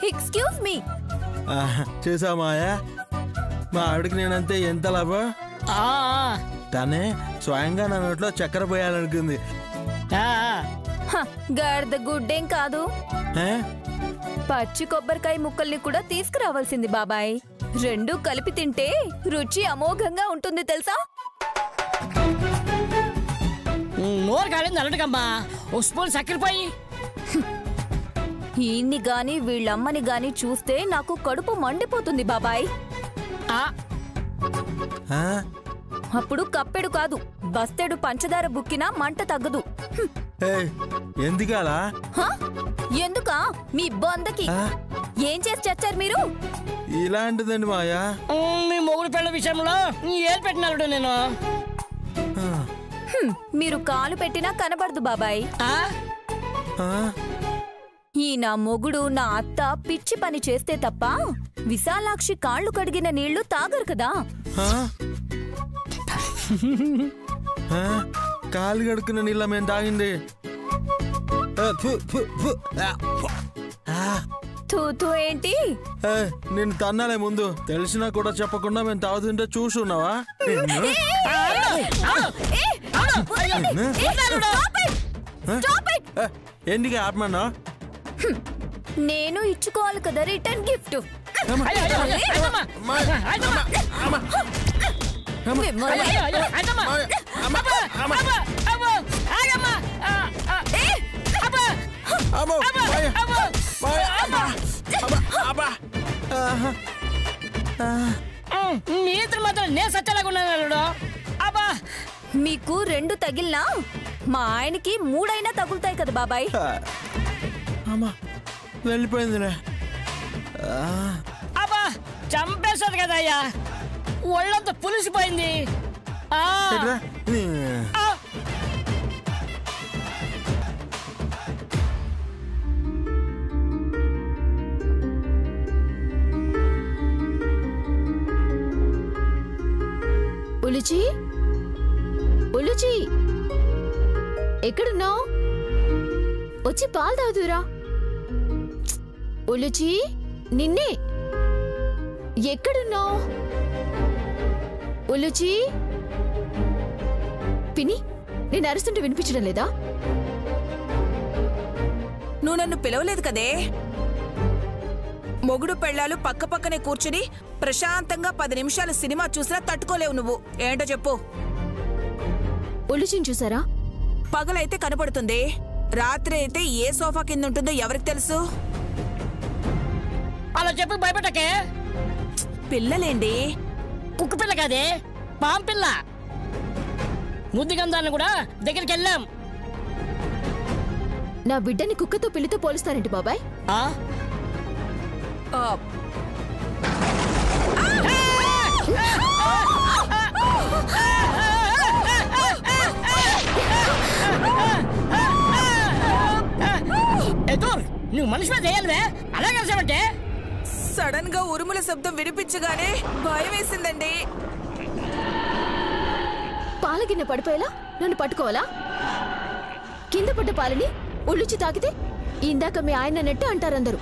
Excuse me. చూసా మాయా, మా ఆవిడకి నేనంతే ఎంత లాభం. తనే స్వయంగా నా నోట్లో చక్కెర పోయాలనుకుంది. గాడిద గుడ్డేం కాదు, పచ్చి కొబ్బరికాయ ముక్కల్ని కూడా తీసుకురావాల్సింది బాబాయ్. రెండు కలిపి తింటే రుచి అమోఘంగా ఉంటుంది తెలుసా. నోరు కాలేదు అలటకమ్మా, ఓ స్పూన్ చక్కెరపోయి. ఈయన్ని గాని వీళ్ళమ్మని గాని చూస్తే నాకు కడుపు మండిపోతుంది బాబాయ్. అప్పుడు కప్పెడు కాదు, బస్తెడు పంచదార బుక్కినా మంట తగ్గదు. ఎందుకలా? ఎందుకా? మీ బొందకి. ఏం చేసి చచ్చారు మీరు? ఇలాంటిదండి మాయా, మీ మొగుడు పిల్ల విషయంలో ఏలు పెట్టినాడు నేను. మీరు కాలు పెట్టినా కనబడదు బాబాయ్. ఈ నా మొగుడు నా అత్త పిచ్చి పని చేస్తే తప్ప విశాలాక్షి కాళ్ళు కడిగిన నీళ్లు తాగరు కదా. కాలు కడుక్కున్న నీళ్ళ మేము తాగింది. తూతూ ఏంటి? నేను తన్నాలే ముందు, తెలిసినా కూడా చెప్పకుండా మేము తాగుతుంటే చూసున్నావా? ఎందుకు ఆపమన్నా? నేను ఇచ్చుకోవాలి కదా రిటర్న్ గిఫ్ట్. మీకు రెండు తగిలినా మా ఆయనకి మూడైనా తగులుతాయి కదా బాబాయ్. వెళ్ళిపోయిందిలే. అబ్బా చంపేశారు కదా అయ్యా, ఒళ్ళంతా పులిసిపోయింది. ఉలుచి, ఉలుచి, ఎక్కడున్నావు? వచ్చి పాలు తాగుదురా. ఉలుచి, నిన్నే. ఎక్కడున్నావు? ఉలుచి. పిని, నేను అరుస్తుంటే వినిపించడం లేదా? నువ్వు నన్ను పిలవలేదు కదే. మొగుడు పెళ్ళాలు పక్క పక్కనే కూర్చుని ప్రశాంతంగా 10 నిమిషాలు సినిమా చూసినా తట్టుకోలేవు నువ్వు. ఏంటో చెప్పు. ఉలుచిని చూసారా? పగలైతే కనపడుతుంది, రాత్రి అయితే ఏ సోఫా కింద ఉంటుందో ఎవరికి తెలుసు? అలా చెప్పి భయపెట్టకే. పిల్లలేండి. కుక్క పిల్ల కాదే, పాం పిల్ల. ముద్దుగంధాన్ని కూడా దగ్గరికి వెళ్ళాం. నా బిడ్డని కుక్కతో పిల్లితో పోలుస్తారేంటి బాబాయ్? నువ్వు మనిషి మీద వేయాలివే, అలా కలిసామంటే. సడన్ గా ఉరుముల శబ్దం వినిపించగానే భయం వేసిందండి. పాలగిన్నె పడిపోయేలా నన్ను పట్టుకోవాలా? కింద పడ్డ పాలని ఉళ్ళుచి తాకితే ఇందాక మీ ఆయన నెట్టు అంటారందరూ.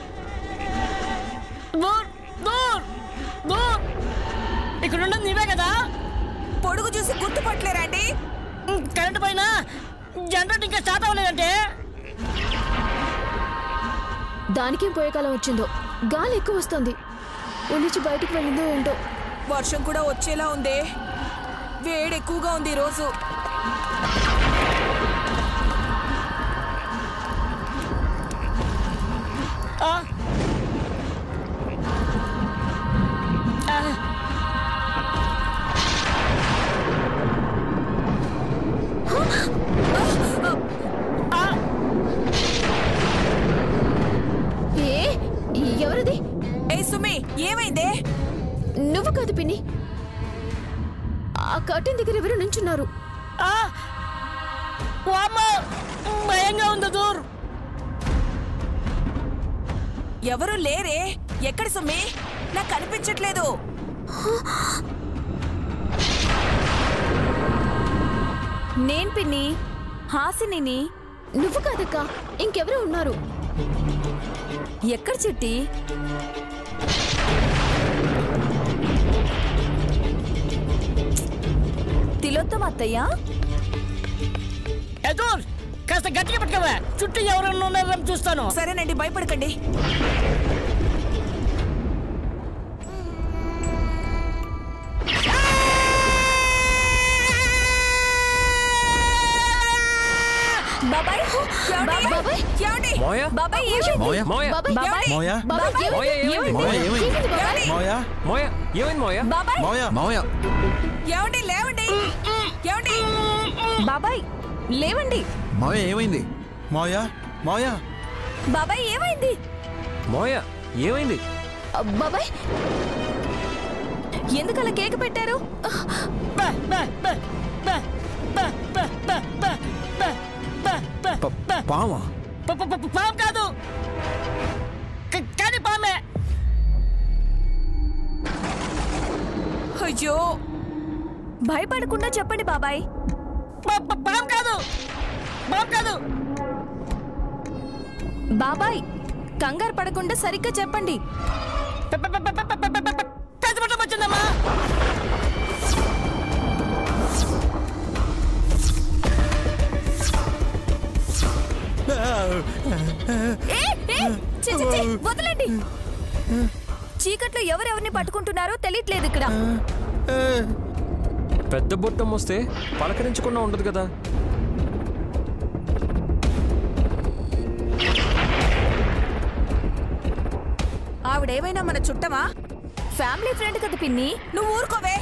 ఇక్కడ ఉండదు నీవే కదా. పొడుగు చూసి గుర్తుపట్టలేరండి. కరెంట్ పైన జనరేటర్ ఇంకా స్టార్ట్ అవ్వలేదంటే. దానికేం పోయే కాలం వచ్చిందో, గాలి ఎక్కువ వస్తుంది. ఉలిచి బయటికి వెళ్ళిందో ఏంటో. వర్షం కూడా వచ్చేలా ఉంది. వేడి ఎక్కువగా ఉంది ఈరోజు. ఎవరిది? ఏ సుమి, ఏమైందే? నువ్వు కాదు పిన్ని, ఆ కర్టెన్ దగ్గర ఎవరు నుంచున్నారు. భయంగా ఉంది. దూర్ ఎవరు లేరే. ఎక్కడ సుమి? నాకు కనిపించట్లేదు. నేను పిన్ని, హాసినిని. నువ్వు కాదక్క, ఇంకెవరో ఉన్నారు. ఎక్కడ చిట్టి? తిలోత్తం అత్తయ్య, ఎదుర్ కాస్త గట్టిగా పట్టుకోవా, చుట్టూ ఎవరన్నా ఉన్నారని చూస్తాను. సరేనండి, భయపడకండి. బాబాయ్ బాబాయ్ మోయా బాబాయ్ మోయా మోయా మోయా మోయా ఏమైంది మోయా మోయా ఏమైంది మోయా బాబాయ్ మోయా మోయా ఏమండి లేవండి, ఏమండి? బాబాయ్ లేవండి. మోయా ఏమైంది మోయా మోయా బాబాయ్ ఏమైంది? మోయా ఏమైంది బాబాయ్ ఎందుకలా కేక్ పెట్టారు? పావా పాము కాదు, కానీ పామే. అయ్యో, భయపడకుండా చెప్పండి బాబాయ్. పాము కాదు, పాము కాదు. బాబాయ్ కంగారు పడకుండా సరిగ్గా చెప్పండి. పెద్దపట్టం వచ్చిందమ్మా. వదలండి. చీకట్లో ఎవరెవరిని పట్టుకుంటున్నారో తెలియట్లేదు ఇక్కడ. పెద్ద బొట్టం వస్తే పలకరించకుండా ఉండదు కదా. ఆవిడేమైనా మన చుట్టమా? ఫ్యామిలీ ఫ్రెండ్ కదా పిన్ని. నువ్వు ఊరుకోవే.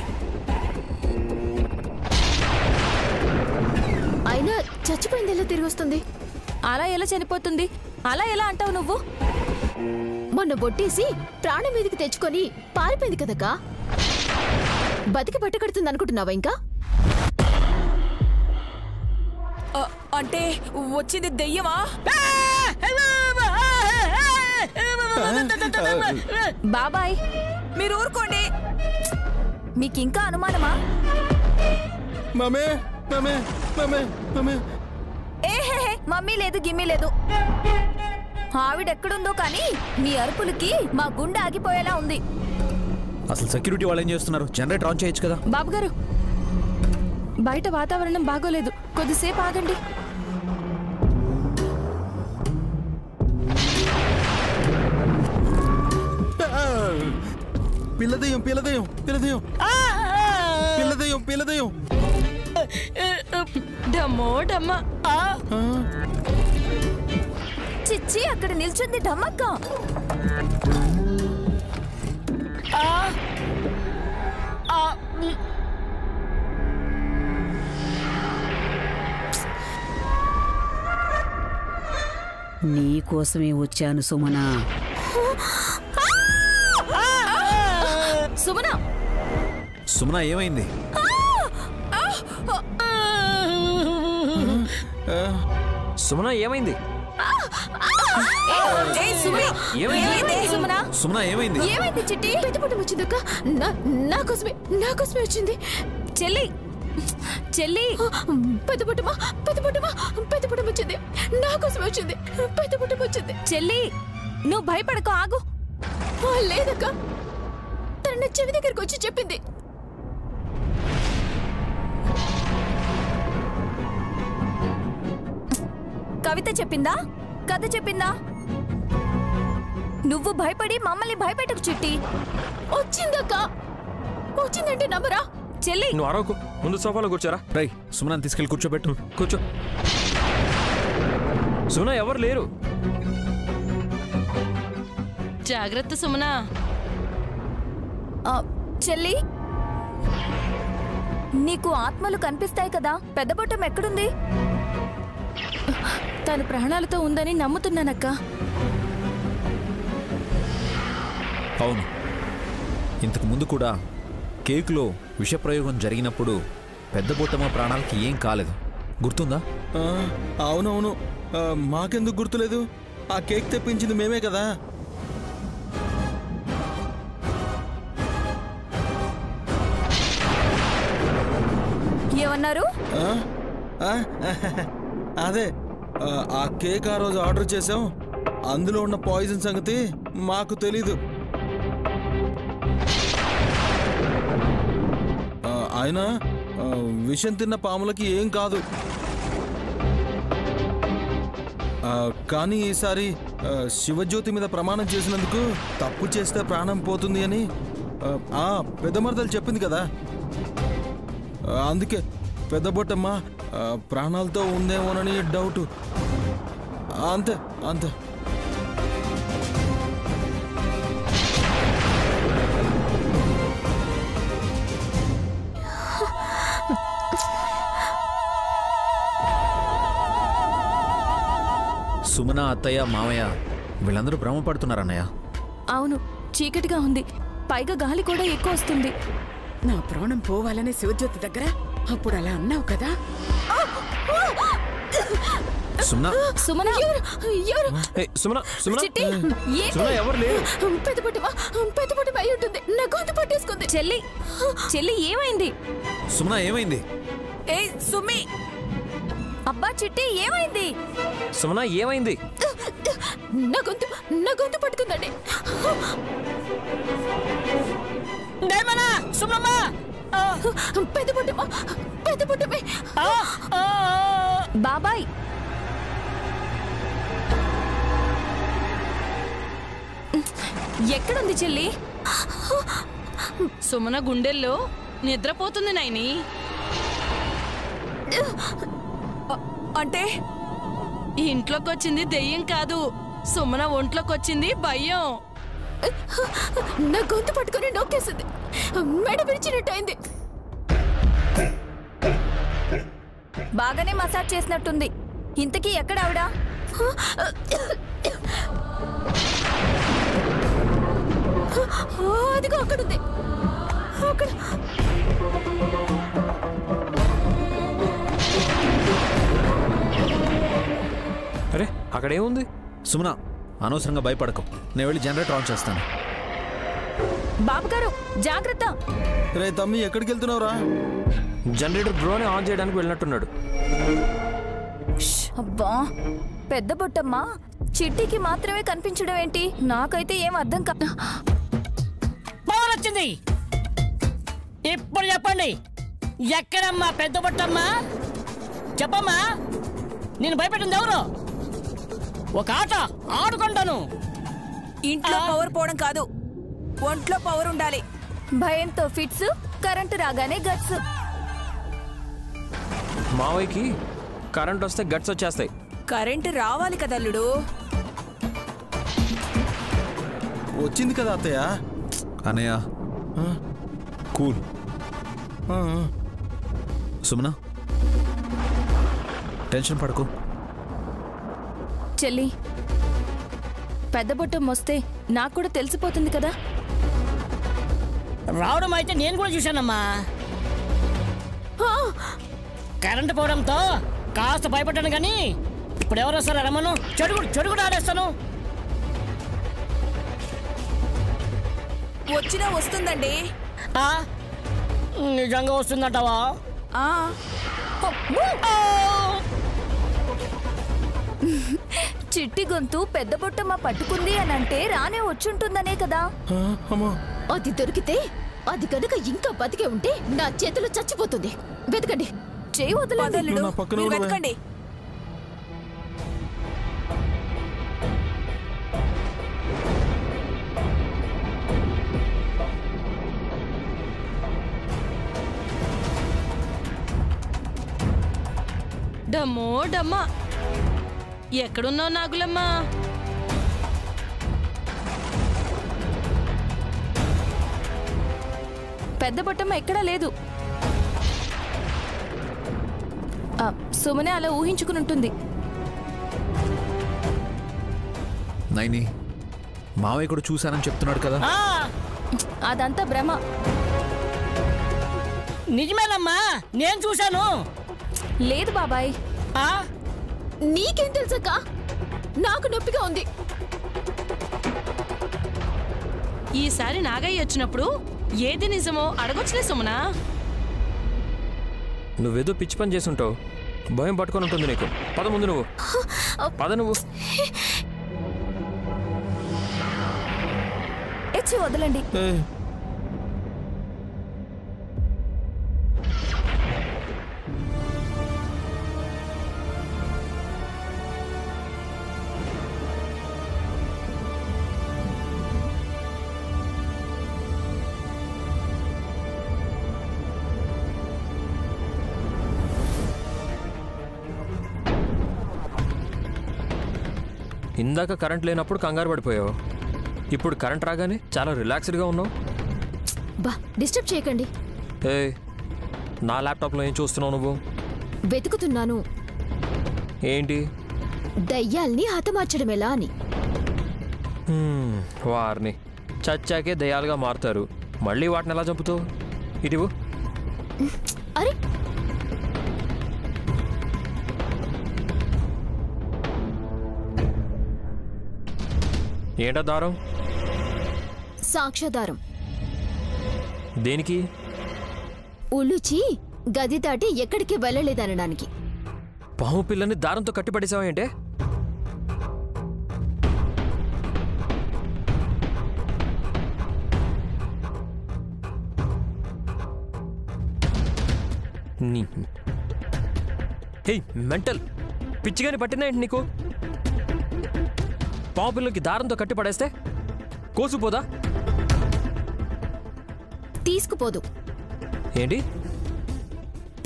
అయినా చచ్చిపోయింది ఎలా తిరిగి వస్తుంది? అలా ఎలా చనిపోతుంది? అలా ఎలా అంటావు నువ్వు? మొన్న బొట్టేసి ప్రాణం మీదకి తెచ్చుకొని పారిపోయింది కదక్కా. బతికి పట్టకడుతుంది అనుకుంటున్నావా ఇంకా? అంటే వచ్చింది దెయ్యమా? బాబాయ్ మీరు ఊరుకోండి. మీకింకా అనుమానమా? మమే మమే మమే మమే ఏహే మమ్మీ లేదు గిమ్మీ లేదు. ఆవిడెక్కడుందో కానీ మీ అరుపులకి మా గుండె ఆగిపోయేలా ఉంది. అసలు సెక్యూరిటీ వాళ్ళు ఏం చేస్తున్నారు? జనరేటర్ ఆన్ చేయొచ్చు కదా. బాబు గారు బయట వాతావరణం బాగోలేదు, కొద్దిసేపు ఆగండి. పిల్లదయ్యం పిల్లదయ్యం పిల్లదయ్యం పిల్లదయ్యం పిల్లదయ్యం. డమ్మో డమ్మ. చిచ్చి అక్కడ నిల్చుంది డమ్మక్క. నీకోసమే వచ్చాను సుమనా. సుమన సుమన ఏమైంది? సుమన ఏమైంది? సుమన ఏమైంది? ఏమైంది చిట్టి? పెద్దపట్టం వచ్చిందక్క. నాకోసమే వచ్చింది. చెల్లి చెల్లి పెద్దపట్టమా పెద్దపట్టమా పెద్దపట్టం వచ్చింది. నాకోసమే వచ్చింది. పెద్దపట్టం వచ్చింది. చెల్లి నువ్వు భయపడక ఆగు. లేదక్క, తన చెవి దగ్గరికి వచ్చి చెప్పింది. కవిత చెప్పిందా? కథ చెప్పిందా? నువ్వు భయపడి మమ్మల్ని భయపెట్టకు చిట్టి. వచ్చిందక్క. వచ్చిందంటే నమ్మరా? చెల్లి నువ్వు అరవకు, ముందు సోఫాలో కూర్చోరా. రై సుమనాన్ని తీసుకెళ్ళి కూర్చోబెట్టు. కూర్చో. సుమన ఎవరు లేరు. జాగ్రత్త సుమనా. చెల్లి నీకు ఆత్మలు కనిపిస్తాయి కదా, పెద్దబొట్టం ఎక్కడుంది? తను ప్రాణాలతో ఉందని నమ్ముతున్నానక్క. అవును, ఇంతకు ముందు కూడా కేకులో విషప్రయోగం జరిగినప్పుడు పెద్ద బొట్టమ్మ ప్రాణాలకి ఏం కాలేదు, గుర్తుందా? అవునవును, మాకెందుకు గుర్తులేదు? ఆ కేక్ తెప్పించింది మేమే కదా. ఏమన్నారు? అదే ఆ కేక్ ఆ రోజు ఆర్డర్ చేసాం, అందులో ఉన్న పాయిజన్ సంగతి మాకు తెలీదు. ఆయన విషం తిన్న పాములకి ఏం కాదు. కానీ ఈసారి శివజ్యోతి మీద ప్రమాణం చేసినందుకు తప్పు చేస్తే ప్రాణం పోతుంది అని పెద్ద మరదలు చెప్పింది కదా. అందుకే పెద్ద బొట్టమ్మ ప్రాణాలతో ఉందేమోనని డౌట్. అంతే అంతే. సుమన, అత్తయ్య, మావయ్య వీళ్ళందరూ భ్రమపడుతున్నారన్నయ్య. అవును, చీకటిగా ఉంది, పైగా గాలి కూడా ఎక్కువ వస్తుంది. నా ప్రాణం పోవాలనే శివజ్యోతి దగ్గర అప్పుడు అలా అన్నావు కదా. సుమన, సుమన ఎవరు లేరు. పెద్ద పుట్టమ అయి ఉంటుంది. నా గొంతు పట్టేసుకుంది. చెల్లి చెల్లి ఏమైంది? సుమన ఏమైంది? ఏయ్ సుమి! అబ్బా చిట్టి ఏమైంది? సుమన ఏమైంది? నా గొంతు పట్టుకుందండి. పెద్ద పుట్టమే బాబాయ్. ఎక్కడుంది చెల్లి? సుమన గుండెల్లో నిద్రపోతుంది నాయని. అంటే ఇంట్లోకి వచ్చింది దెయ్యం కాదు, సుమన ఒంట్లోకి వచ్చింది భయం. నా గొంతు పట్టుకుని నొక్కేసింది. మెడ విరిచినట్టయింది. బాగానే మసాజ్ చేసినట్టుంది. ఇంతకీ ఎక్కడ ఆవిడ? అదిగో అక్కడుంది. అక్కడ అరే అక్కడేముంది? సుమన అనవసరంగా భయపడకు, నేను వెళ్ళి జనరేటర్ ఆన్ చేస్తాను. బాబుగారు జాగ్రత్త. రే తమ్మి, ఎక్కడికి వెళ్తున్నావురా? జనరేటర్ బ్రోని ఆన్ చేయడానికి వెళ్ళినట్టున్నాడు. అబ్బా, పెద్ద బొట్టమ్మ చిట్టికి మాత్రమే కనిపించడం ఏంటి? నాకైతే ఏం అర్థం కాదు. పవర్ వచ్చింది. ఇప్పుడు చెప్పండి, ఎక్కడమ్మా పెద్ద బొట్టమ్మ? చెప్పమ్మా, నేను భయపెట్టింది ఎవరు? ఒక ఆట ఆడుకుంటాను. ఇంట్లో పవర్ పోవడం కాదు, ఒంట్లో పవర్ ఉండాలి. భయంతో ఫిట్స్, కరెంటు రాగానే గట్స్. మావయ్యకి కరెంట్ వస్తే గట్స్ వచ్చేస్తాయి. కరెంటు రావాలి కదా అల్లుడు. వచ్చింది కదా అత్తయ్య. అనయ్య కూల్. సుమన టెన్షన్ పడకు. చెల్లి, పెద్ద బొట్టం వస్తే నాకు కూడా తెలిసిపోతుంది కదా. రావడం అయితే నేను కూడా చూశానమ్మా. కరెంటు పోవడంతో కాస్త భయపడ్డాను, కానీ ఇప్పుడు ఎవరు వస్తారా రమ్మను. చెడుగుడు ఆడేస్తాను. వచ్చినా వస్తుందండి. నిజంగా వస్తుందంటావా? చిట్టి గొంతు పెద్ద బొట్టమ్మ పట్టుకుంది అనంటే రానే వచ్చుంటుందనే కదా. అది దొరికితే, అది కనుక ఇంకా బతికే ఉంటే నా చేతిలో చచ్చిపోతుంది. వెతకండి, చేయి వదలండి. వెతకండి. డమ్మో డమ్మా, ఎక్కడున్నావు నాగులమ్మా? పెద్ద బొట్టమ్మ ఎక్కడా లేదు. సుమనే అలా ఊహించుకుని ఉంటుంది. నైని, మావయ్య కూడా చూశానని చెప్తున్నాడు కదా. అదంతా భ్రమ. నిజమేనమ్మా, నేను చూశాను. లేదు బాబాయ్. నీకేం తెలుసక్క? నాకు నొప్పిగా ఉంది. ఈసారి నాగయ్య వచ్చినప్పుడు ఏది నిజమో అడగొచ్చులే సుమనా. నువ్వేదో పిచ్చి పని చేసుంటావు, భయం పట్టుకొని ఉంటుంది నీకు. పద ముందు నువ్వు, పద నువ్వు. ఛీ, వదలండి. ఇందాక కరెంట్ లేనప్పుడు కంగారు పడిపోయావు, ఇప్పుడు కరెంట్ రాగానే చాలా రిలాక్స్డ్గా ఉన్నావు. బా డిస్టర్బ్ చేయకండి. ఏ నా ల్యాప్టాప్లో ఏం చూస్తున్నావు నువ్వు? వెతుకుతున్నాను. ఏంటి? దయ్యాల్ని హతమార్చడం ఎలా అని. వారిని చచ్చాకే దయ్యాలుగా మారుతారు, మళ్ళీ వాటిని ఎలా చంపుతావు? ఇటివు. అరే ఏంటా దారం? సాక్ష్యాధారం. దేనికి? ఉల్లుచి గది దాటి ఎక్కడికి వెళ్ళలేదనడానికి. పాము పిల్లని దారంతో కట్టిపడేసావా ఏంటే? హే మెంటల్, పిచ్చిగాని పట్టిందా ఏంటి నీకు? పాము పిల్లకి దారంతో కట్టి పడేస్తే కోసుపోదా? తీసుకుపోదు. ఏంటి?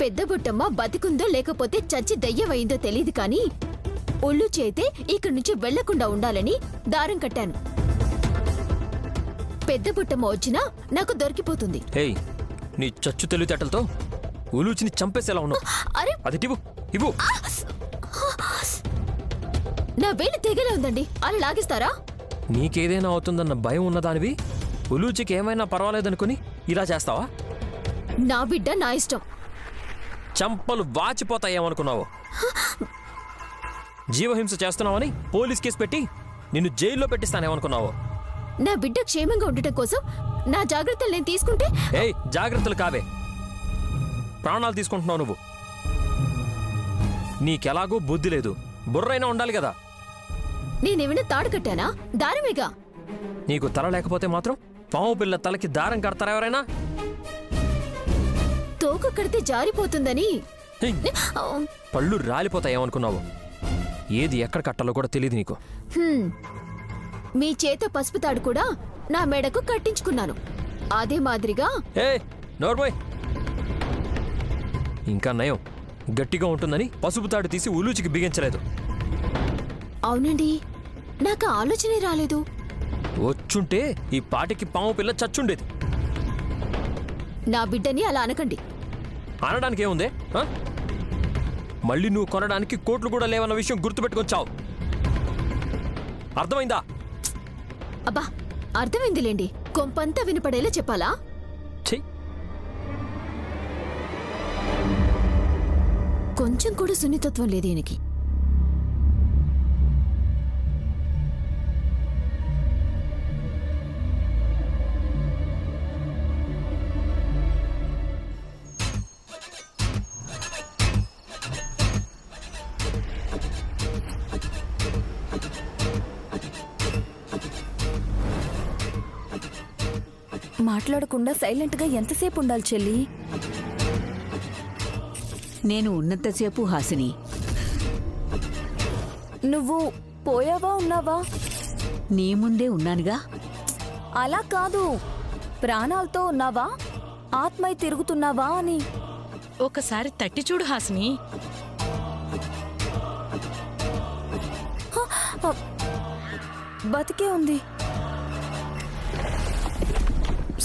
పెద్ద బుట్టమ్మ బతికుందో లేకపోతే చచ్చి దయ్యమైందో తెలియదు కానీ ఒళ్ళు చేతే ఇక్కడి నుంచి వెళ్లకుండా ఉండాలని దారం కట్టాను. పెద్ద బుట్టమ్మ వచ్చినా నాకు దొరికిపోతుంది. ఏయ్, నీ చచ్చు తెలివితేటలతో ఉలూచిని చంపేసేలా ఉన్నావు. అరే అది ఇవ్వు. నా వేలు తెగలే ఉందండి, అలా లాగిస్తారా? నీకేదైనా అవుతుందన్న భయం ఉన్నదానివి ఉలూచికి ఏమైనా పర్వాలేదనుకుని ఇలా చేస్తావా? నా బిడ్డ నా ఇష్టం. చంపలు వాచిపోతాయేమనుకున్నావు? జీవహింస చేస్తున్నావని పోలీస్ కేసు పెట్టి నిన్ను జైల్లో పెట్టిస్తానేమనుకున్నావు? నా బిడ్డ క్షేమంగా ఉండటం కోసం నా జాగ్రత్తలు నేను తీసుకుంటే. ఏయ్, జాగ్రత్తలు కావే, ప్రాణాలు తీసుకుంటున్నావు నువ్వు. నీకెలాగూ బుద్ధి లేదు, బుర్రైనా ఉండాలి కదా. నేనేమైనా తాడు కట్టానా? దారమేగా. నీకు తల లేకపోతే మాత్రం పాము పిల్ల తలకి దారం కడతారా ఎవరైనా? తోక కడితే జారిపోతుందని. పళ్ళు రాలిపోతాయేమనుకున్నావు? ఏది ఎక్కడ కట్టాలో కూడా తెలియదు నీకు. మీ చేత పసుపు తాడు కూడా నా మెడకు కట్టించుకున్నాను. అదే మాదిరిగా. ఏ నోర్మోయ్, ఇంకా నయం గట్టిగా ఉంటుందని పసుపు తాడు తీసి ఉలూచికి బిగించలేదు. అవునండి, నాకు ఆలోచనే రాలేదు. వచ్చుంటే ఈ పాటికి పాము పిల్ల చచ్చుండేది. నా బిడ్డని అలా అనకండి. అనడానికి ఏముందే? మళ్ళీ నువ్వు కొనడానికి కోట్లు కూడా లేవన్న విషయం గుర్తుపెట్టుకొచ్చావు. అర్థమైందా? అబ్బా, అర్థమైందిలేండి. కొంపంతా వినపడేలా చెప్పాలా? చెయ్యి. కొంచెం కూడా సున్నితత్వం లేదు ఈయనకి. మాట్లాడకుండా సైలెంట్గా ఎంతసేపు ఉండాలి చెల్లి? నేను ఉన్నంతసేపు హాసిని. నువ్వు పోయావా ఉన్నావా? నీ ముందే ఉన్నానుగా. అలా కాదు, ప్రాణాలతో ఉన్నావా ఆత్మై తిరుగుతున్నావా అని. ఒకసారి తట్టి చూడు హాసిని. బతికే ఉంది.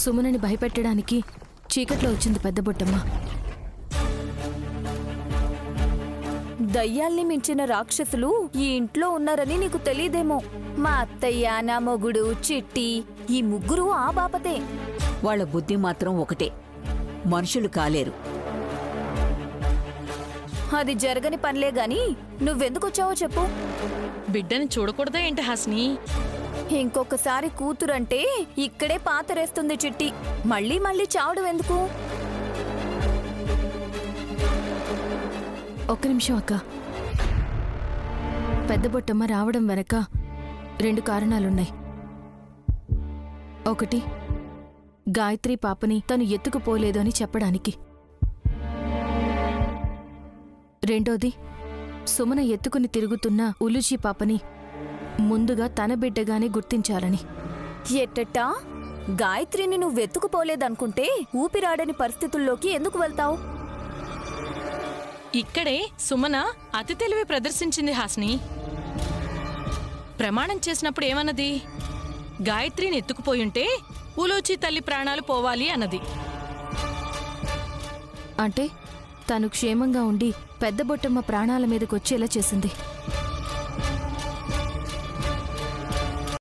సుమనని భయపెట్టడానికి చీకట్లో వచ్చింది పెద్ద బుట్టమ్మ. దయ్యాల్ని మించిన రాక్షసులు ఈ ఇంట్లో ఉన్నారని నీకు తెలీదేమో. మా అత్తయ్య, నా మొగుడు, చిట్టి, ఈ ముగ్గురు ఆ బాపతే. వాళ్ళ బుద్ధి మాత్రం ఒకటే, మనుషులు కాలేరు. అది జరగని పనిలే గాని నువ్వెందుకొచ్చావో చెప్పు. బిడ్డని చూడకూడదా ఏంటి హాసిని? ఇంకొకసారి కూతురంటే ఇక్కడే పాతరేస్తుంది చిట్టి. మళ్ళీ మళ్ళీ చావడం ఎందుకు? ఒక్క నిమిషం అక్క. పెద్ద బొట్టమ్మ రావడం వెనక 2 కారణాలున్నాయి. ఒకటి, గాయత్రి పాపని తను ఎత్తుకుపోలేదు అని చెప్పడానికి. రెండోది, సుమన ఎత్తుకుని తిరుగుతున్న ఉలుచి పాపని ముందుగా తన బిడ్డగానే గుర్తించాలని. ఎట్టట్టా గాయత్రిని నువ్వు వెతుకుపోలేదనుకుంటే ఊపిరాడని పరిస్థితుల్లోకి ఎందుకు వెళ్తావు? ఇక్కడే సుమన అతి తెలివి ప్రదర్శించింది హాస్ని. ప్రమాణం చేసినప్పుడు ఏమన్నది? గాయత్రిని ఎత్తుకుపోయుంటే ఉలోచి తల్లి ప్రాణాలు పోవాలి అన్నది. అంటే తను క్షేమంగా ఉండి పెద్ద బొట్టమ్మ ప్రాణాల మీదకొచ్చేలా చేసింది.